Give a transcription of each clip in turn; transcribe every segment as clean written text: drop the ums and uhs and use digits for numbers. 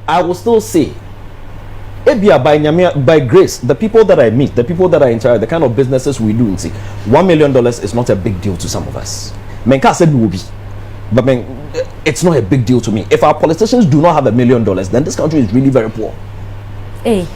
I will still say, by grace, the people that I meet, the people that I interact, the kind of businesses we do, see, $1 million is not a big deal to some of us. Menka said we will be, but it's not a big deal to me. If our politicians do not have $1 million, then this country is really very poor. Hey,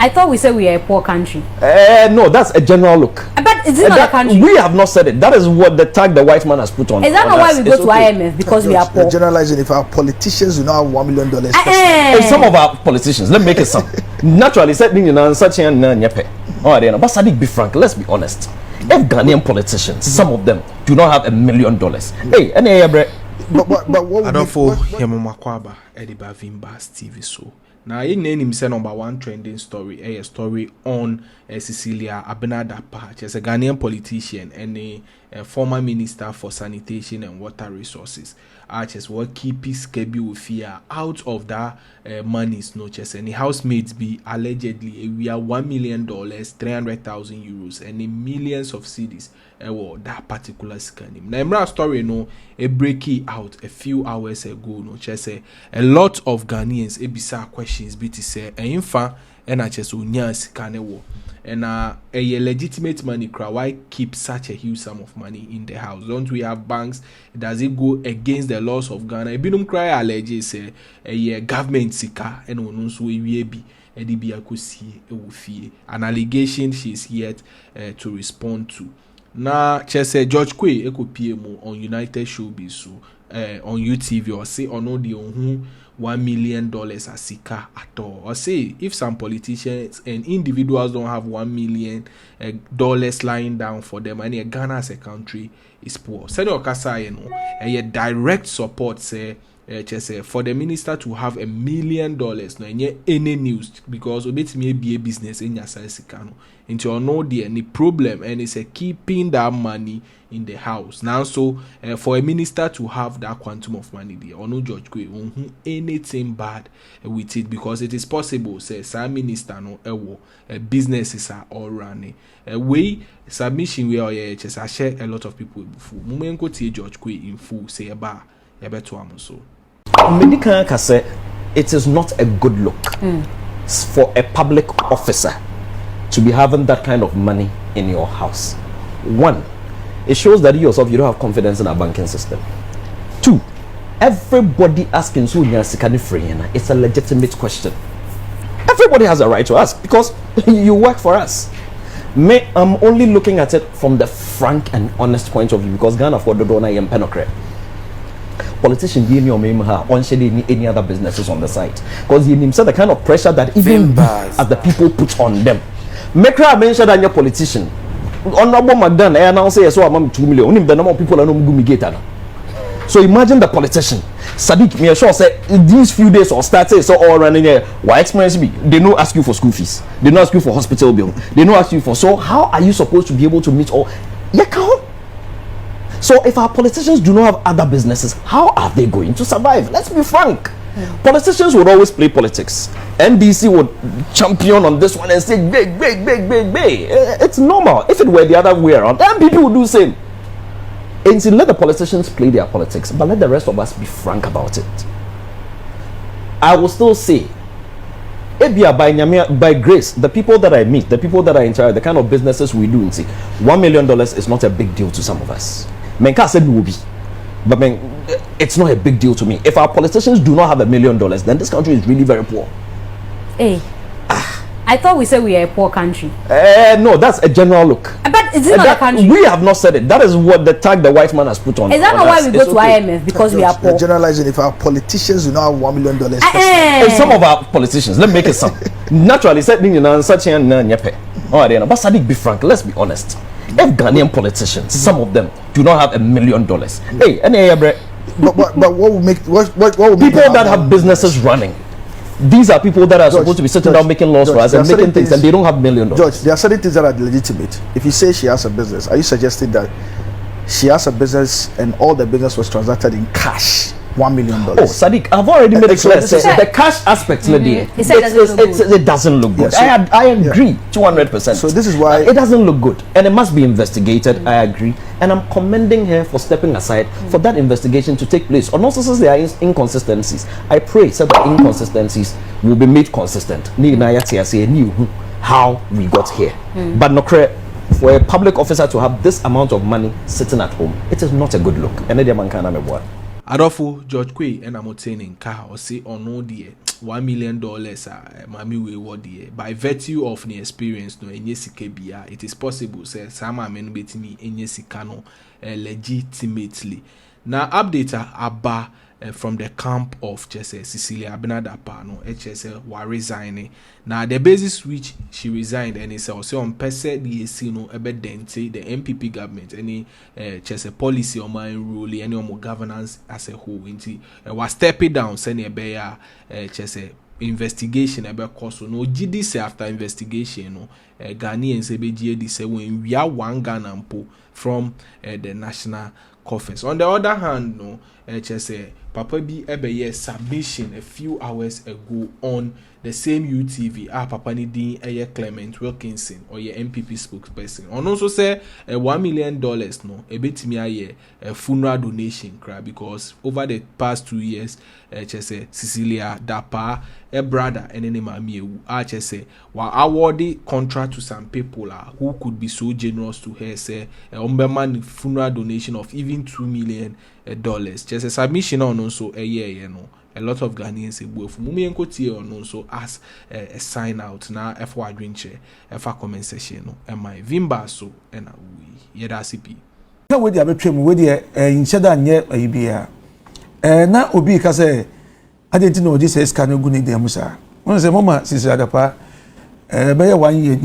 I thought we said we are a poor country. No, that's a general look. But is it not a country? We have not said it. That is what the tag the white man has put on. Is that not why we go to IMF? Because we are poor. Generalizing, if our politicians do not have $1 million, and some of our politicians, let me make it some. Naturally, said such but Sadiq, be frank, let's be honest. If Ghanaian politicians, some of them do not have $1 million. Hey, any but what I don't for him Makwaba Eddie Bavimba's TV show. Now, in name say number one trending story, a story on Cecilia Dapaah. She's a Ghanaian politician and a former minister for sanitation and water resources. Just what keep his schedule fear out of that money's no chess. And the housemates be allegedly we are $1 million, 300,000 euros, and in millions of cedis. That particular scheme. Now, story no a breaking out a few hours ago. No, just a lot of Ghanaians ebisa questions. BT say in fact, and I just unya sikanewo. And a legitimate money crowd. Why keep such a huge sum of money in the house? Don't we have banks? Does it go against the laws of Ghana? Binum cry allege say a government sika and onunso we be. An allegation she is yet to respond to. Na Chese George Quaye eko PMO on United Showbiz so on UTV or say or no the $1 million asika at all, or say if some politicians and individuals don't have $1 million lying down for them, and Ghana as a country is poor. Senator Kasa, a direct support say for the minister to have $1 million no any news because it may be a business in your size into no the any problem, and it's a keeping that money in the house now. So for a minister to have that quantum of money there or no George Quaye won't anything bad with it, because it is possible say some minister no businesses are all running way submission where just I share a lot of people before moment go to George Quaye in full say about so it is not a good look for a public officer to be having that kind of money in your house. One, it shows that you yourself, you don't have confidence in our banking system. Two, everybody asking so it's a legitimate question. Everybody has a right to ask because you work for us. I'm only looking at it from the frank and honest point of view because Ghana for the donor and penocre. Politicians give me any other businesses on the site because you said the kind of pressure that even as the people put on them. Make I mention that your politician Honorable Magdan I announce so I'm 2 million. Only the number of people are no gumigate. So imagine the politician Sadiq me sure say these few days or started so all running here. Why experience be? They no ask you for school fees. They no ask you for hospital bill. They no ask you for, so how are you supposed to be able to meet all? So if our politicians do not have other businesses, how are they going to survive? Let's be frank. Politicians would always play politics. NDC would champion on this one and say, big. It's normal. If it were the other way around, MPP would do the same. And so let the politicians play their politics, but let the rest of us be frank about it. I will still say, by grace, the people that I meet, the people that I interact, the kind of businesses we do, see, $1 million is not a big deal to some of us. Menka said we will be, but it's not a big deal to me. If our politicians do not have $1 million, then this country is really very poor. Hey, I thought we said we are a poor country. No, that's a general look. But is it not a country? We have not said it. That is what the tag the white man has put on. Is that not why we go to IMF? Because we are poor. Generalizing, if our politicians do not have $1 million, and some of our politicians, let me make it some. Naturally, said such but Sadiq, be frank, let's be honest. If Ghanaian politicians, some of them do not have $1 million, hey, but what will make what will make people that have businesses running? These are people that are supposed to be sitting down making laws for us and making things, and they don't have $1 million. George, there are certain things that are legitimate. If you say she has a business, are you suggesting that she has a business and all the business was transacted in cash? $1 million. Oh, Sadiq, I've already made it clear. The cash aspect, it doesn't look good. Yeah, I agree 200%. So this is why it doesn't look good, and it must be investigated. I agree, and I'm commending her for stepping aside for that investigation to take place. And also, since there are inconsistencies, I pray that the inconsistencies will be made consistent. How we got here, but no credit for a public officer to have this amount of money sitting at home. It is not a good look. And the man can have Adolfo George Quaye and I'm obtaining car or say or no dear $1 million mami we what dear by virtue of the experience no enye sikebia it is possible say sama men betimi enye sikano legitimately. Now updater aba from the camp of Cecilia Dapaah no wa resigning. Now the basis which she resigned and it's also on pese the no ebedente the MPP government any policy or my rule any more governance as a whole inti was stepping down send a investigation about course no GDC after investigation no Ghanaians ebegye say when we are one Ghana mpo from the national coffers. On the other hand no Papa B ebeye submission a few hours ago on the same UTV Papa ni din Clement Wilkinson or your MPP spokesperson. And also say $1 million no ebetimi aye a funeral donation cry because over the past 2 years Cecilia Dapaah a brother and any mami wa awarded contract to some people who could be so generous to her say man funeral donation of even $2 million. Just a submission on also a year, you know. A lot of Ghanaians say, well, for Mumi and Kotie on also as a sign out now, F1 drink chair, F1 comment session, no, and my Vimba so, and we, yet CP. Now, with the trim with the in Shada and yet a beer. Now, Obi Kase, I didn't know this is kind of good in the Musa. One of the moment, since Dapaah, by 1 year,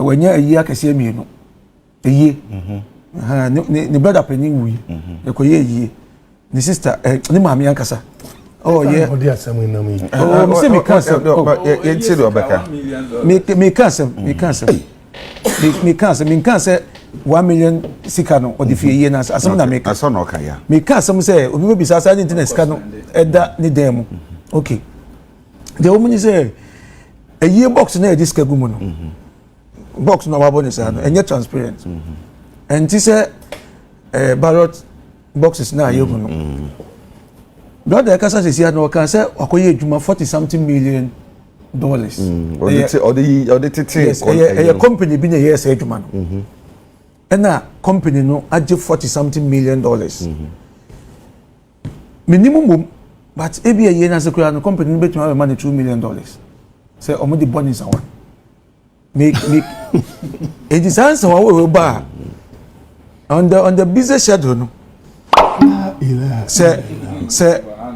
when you're a year, can see me, a year. Ni brother penny we ekoye yi ni sister ni mama yankasa oh yeah o dia sam na me oh me say me cancel ye say do obeka me cancel me cancel $1 million sika no o di fie ye na asem na me aso no ka ya me cancel say obi be bisa sa internet sika no eda ni dem okay the woman say a year box na e diska gumu no box no wabo ni say no enye transparent and this ballot boxes now you know. Blood the Casa Cecilia no can say okoye juma $40-something million. Or the a company been a year say juma. And na company no aje $40-something million. Minimum but ebi a year na sekura no company bet me money $2 million. Say omodi bonus and one. Make it is answer we ba on the business schedule no say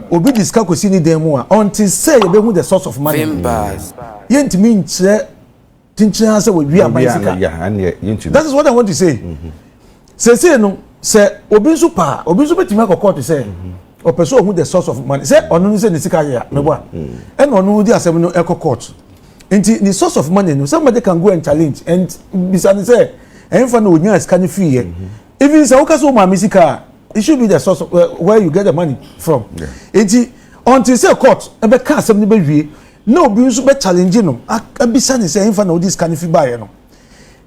obi discuss ko si ni dem a until say you be who the source of money yent mean say tinchina say we abaisika that is what I want to say say no say obi nso betimi akoko to say o person who the source of money say onu say ni sika ya me bo and onu di asem no ekoko nti the source of money no somebody can go and challenge and bisani say enfa no onya scan fee here even say okaso ma misika it should be the source of where you get the money from nti until say court e be ka asem ni be wie no bi nso be challenge no abisani say enfa no this scan fee buy no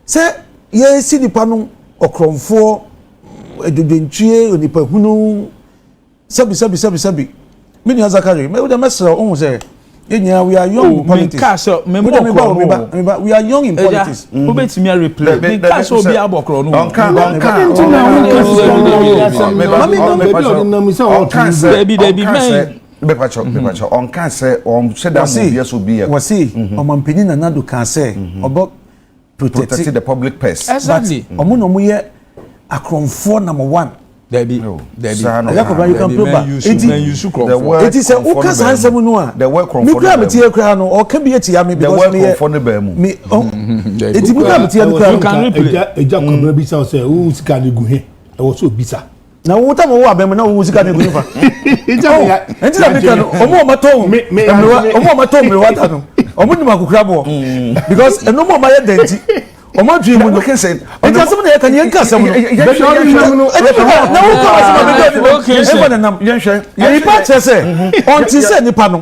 say ye si nipa no okromfo edodentwie onipa hunu sabi mini azakari me the mesra on say yeah, we are young in politics. We are young in politics. Who bet me a replay? Me cash will be a bokro no. Baby, on can say on said that yes will be a was see on mampini na nado can say about protecting the public purse. Exactly. Omo no ye akromfo number 1. Debbie. You can prove it is a ukas handsome no. The work from me grab it here no or can be at me because me it is grab it here you can replay e Jacob be say who sika ni gu he e wo so bisa na wo ta mo wa be na wo sika ni gu fa enti na me kan omo maton me wata no omo ni makukra bo because eno mo ma ye denti Omo dream no can say it doesn't mean can yanka some no na wo ko asem be do e na nam ye pa chese on ti say nipa no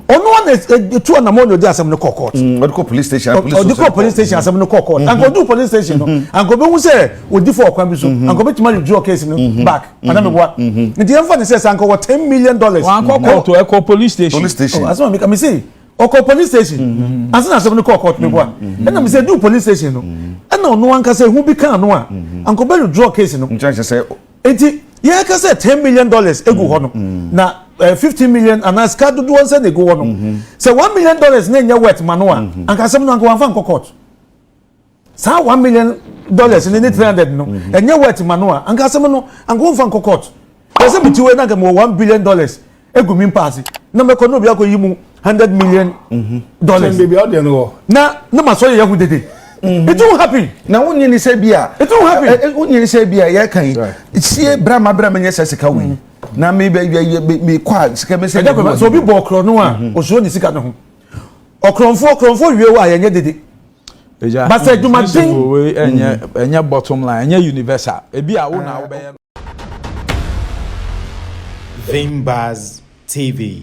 ono na tu na mo no di asem no court police station police station asem no court and go do police station no and go be hu say odi for okwan bi so and go be tuma draw case no back ana me boa nti emfa ne say sanko $10 million wan court to police station asem me say oko police station asena asem no court me boa na me say do police station no na ono anka say hu bi kan no a anko be draw case no ncha say enti ye ka say $10 million egu ho no na 50 million and as ka do one say egu ho no say $1 million na nya worth mano a anka asem no anko wan fa court sa $1 million ni 300 no enya worth mano a anka asem no anko fa court say bitiwe na ga mo $1 billion egu mi pass na me ko no bi akoyi mu $100 million baby out there no na maso ye hu dede it won't happy na wonye ni say bia it won't happy wonye ni say bia ye kan sie brama nye sesika wi na me kwa sika me say so bi bo okro no a oso ni sika no ho okronfo wie wa ye nye dede ba say duma din enye bottom line enye universal ebi a wo na wo be P00r TV